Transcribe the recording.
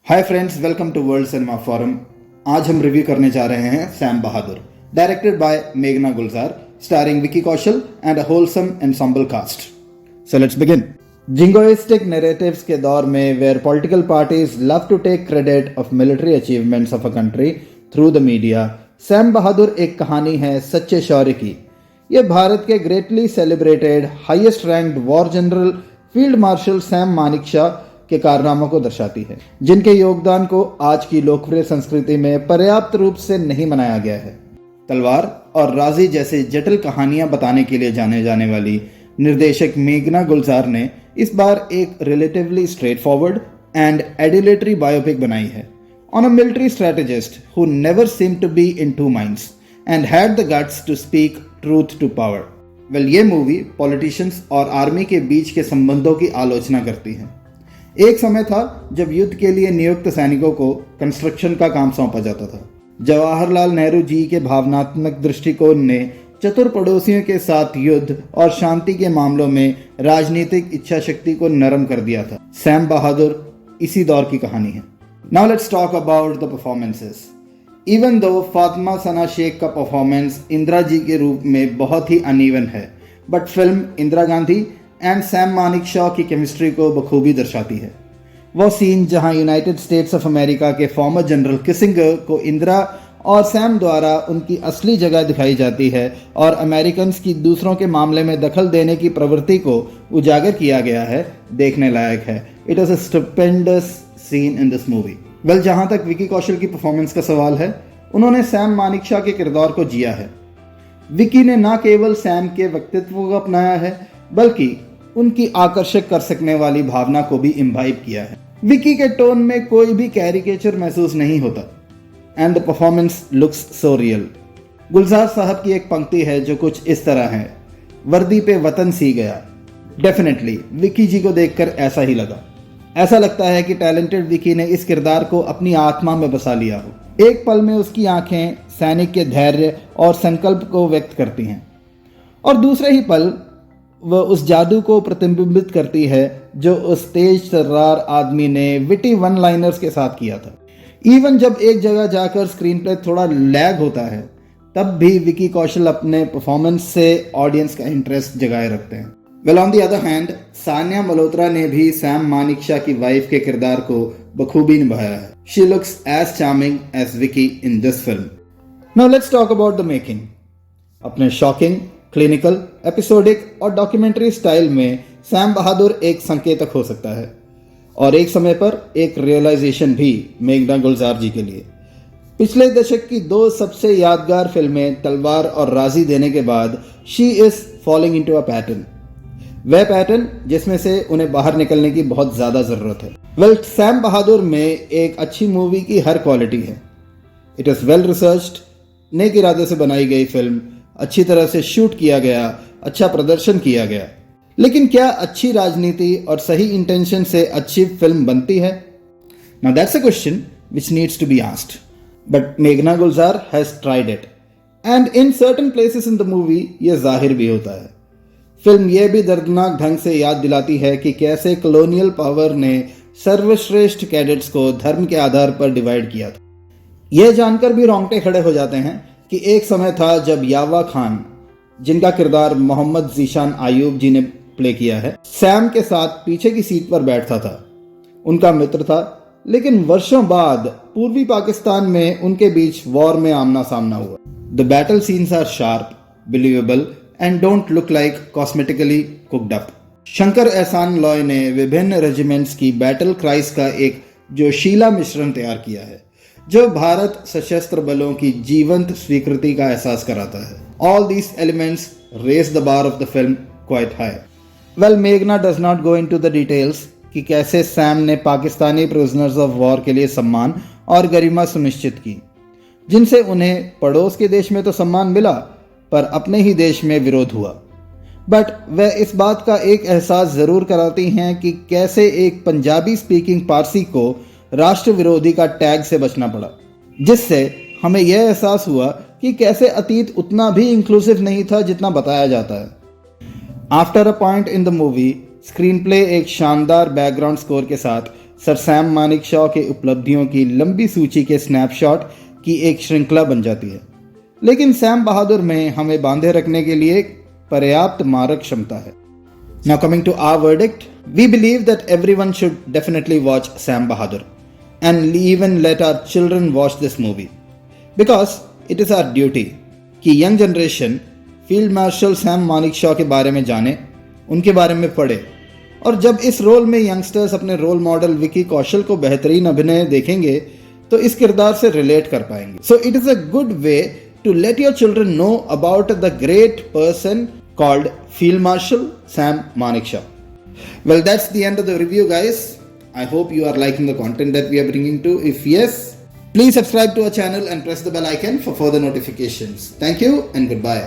Hi friends, welcome to world cinema forum. आज हम review करने जा रहे हैं सैम बहादुर, डायरेक्टेड बाय मेघना Gulzar, starring Vicky Kaushal and a wholesome ensemble cast. So let's begin. Jingoistic narratives के दौर में where political parties love to take credit of military achievements of a country through the media, Sam Bahadur एक कहानी है सच्चे शौर्य की। यह भारत के greatly celebrated highest ranked war general field marshal Sam Manekshaw के कारनामों को दर्शाती है, जिनके योगदान को आज की लोकप्रिय संस्कृति में पर्याप्त रूप से नहीं मनाया गया है। तलवार और राजी जैसे जटिल कहानियां बताने के लिए जाने जाने वाली निर्देशक मेघना गुलजार ने इस बार एक relatively straightforward and adulatory biopic बनाई है on a military strategist who never seem to be in two minds and had the guts to speak truth to power. Well, ये मूवी पॉलिटिशियंस और आर्मी के बीच के संबंधों की आलोचना करती है। एक समय था जब युद्ध के लिए नियुक्त सैनिकों को कंस्ट्रक्शन का काम सौंपा जाता था। जवाहरलाल नेहरू जी के भावनात्मक दृष्टिकोण ने चतुर पड़ोसियों के साथ युद्ध और शांति के मामलों में राजनीतिक इच्छा शक्ति को नरम कर दिया था। सैम बहादुर इसी दौर की कहानी है। Now let's talk about the performances. Even though Fatima सना शेख का परफॉर्मेंस इंदिरा जी के रूप में बहुत ही अनइवन है, but film Indira Gandhi and Sam Manekshaw की केमिस्ट्री को बखूबी दर्शाती है। वो सीन जहां यूनाइटेड स्टेट्स ऑफ अमेरिका के फॉर्मर जनरल किसिंगर को इंदिरा और सैम द्वारा उनकी असली जगह दिखाई जाती है और अमेरिकन की दूसरों के मामले में दखल देने की प्रवृत्ति को उजागर किया गया है, देखने लायक है। It is a stupendous seen in this movie. Well, जहां तक विकी कौशल की परफॉर्मेंस का सवाल है, उन्होंने सैम मानेकशॉ के किरदार को जिया है। विकी ने न केवल सैम के व्यक्तित्व को अपनाया है, बल्कि उनकी आकर्षक कर सकने वाली भावना को भी इम्बाइब किया है। विकी के टोन में कोई भी कैरिकेचर महसूस नहीं होता and the performance looks so real. Gulzar sahab की एक पंक्ति है जो कुछ इस तरह है, वर्दी पे वतन सी गया। डेफिनेटली विकी जी को देखकर ऐसा ही लगा। ऐसा लगता है कि टैलेंटेड विकी ने इस किरदार को अपनी आत्मा में बसा लिया हो। एक पल में उसकी आंखें सैनिक के धैर्य और संकल्प को व्यक्त करती हैं और दूसरे ही पल वह उस जादू को प्रतिबिंबित करती है जो उस तेज तर्रार आदमी ने विटी वन लाइनर्स के साथ किया था। इवन जब एक जगह जाकर स्क्रीन प्ले थोड़ा लैग होता है, तब भी विकी कौशल अपने परफॉर्मेंस से ऑडियंस का इंटरेस्ट जगाए रखते हैं। Well, on the other hand, Sanya Malhotra ने भी सैम मानेकशॉ की वाइफ के किरदार को बखूबी निभाया है। She looks as charming as Vicky in this film. Now let's talk about the making. अपने शॉकिंग, क्लिनिकल, एपिसोडिक और डॉक्यूमेंट्री स्टाइल में सैम बहादुर एक संकेतक हो सकता है और एक समय पर एक रियलाइजेशन भी मेघना गुलजार जी के लिए। पिछले दशक की दो सबसे यादगार फिल्में तलवार और राजी देने के बाद she is following into a pattern, वह पैटर्न जिसमें से उन्हें बाहर निकलने की बहुत ज़्यादा ज़रूरत है। वेल, सैम बहादुर में एक अच्छी मूवी की हर क्वालिटी है। इट इज़ वेल रिसर्च्ड, नेक इरादे से बनाई गई फिल्म, अच्छी तरह से शूट किया गया, अच्छा प्रदर्शन किया गया। लेकिन क्या अच्छी राजनीति और सही इंटेंशन से अच्छी फिल्म बनती है? Now that's a question which needs to be asked, but मेघना Gulzar has tried it and in certain places in the movie यह जाहिर भी होता है। फिल्म यह भी दर्दनाक ढंग से याद दिलाती है कि कैसे कॉलोनियल पावर ने सर्वश्रेष्ठ कैडेट्स को धर्म के आधार पर डिवाइड किया था। यह जानकर भी रोंगटे खड़े हो जाते हैं कि एक समय था जब यावा खान, जिनका किरदार मोहम्मद जीशान आयूब जी ने प्ले किया है, सैम के साथ पीछे की सीट पर बैठता था। उनका मित्र था, लेकिन वर्षों बाद पूर्वी पाकिस्तान में उनके बीच वॉर में आमना सामना हुआ। The battle scenes are sharp, believable and don't look like cosmetically cooked up. Shankar Ehsaan Loy ने विभिन्न रेजिमेंट्स की बैटल क्राइस का एक जोशीला मिश्रण तैयार किया है जो भारत सशस्त्र बलों की जीवंत स्वीकृति का एहसास कराता है। All these elements raise the bar of the film quite high. Well, मेघना does not go into the details कि कैसे सैम ने पाकिस्तानी प्रिजनर्स ऑफ वॉर के लिए सम्मान और गरिमा सुनिश्चित की, जिनसे उन्हें पड़ोस के देश में तो सम्मान मिला पर अपने ही देश में विरोध हुआ। बट वह इस बात का एक एहसास ज़रूर कराती हैं कि कैसे एक पंजाबी स्पीकिंग पारसी को राष्ट्र विरोधी का टैग से बचना पड़ा, जिससे हमें यह एहसास हुआ कि कैसे अतीत उतना भी इंक्लूसिव नहीं था जितना बताया जाता है। After a point in the movie, screen play एक शानदार बैकग्राउंड स्कोर के साथ सर सैम मानेकशॉ के उपलब्धियों की लंबी सूची के स्नैपशॉट की एक श्रृंखला बन जाती है, लेकिन सैम बहादुर में हमें बांधे रखने के लिए पर्याप्त मारक क्षमता है। Now coming to our verdict, we believe that everyone should definitely watch Sam Bahadur and even let our children watch this movie because it is our duty कि young generation field marshal Sam Manekshaw के बारे में जाने, उनके बारे में पढ़े, और जब इस रोल में यंगस्टर्स अपने रोल मॉडल विकी कौशल को बेहतरीन अभिनय देखेंगे तो इस किरदार से रिलेट कर पाएंगे। So it is a good way to let your children know about the great person called Field Marshal Sam Manekshaw. Well, that's the end of the review, guys. I hope you are liking the content that we are bringing to. If yes, please subscribe to our channel and press the bell icon for further notifications. Thank you and goodbye.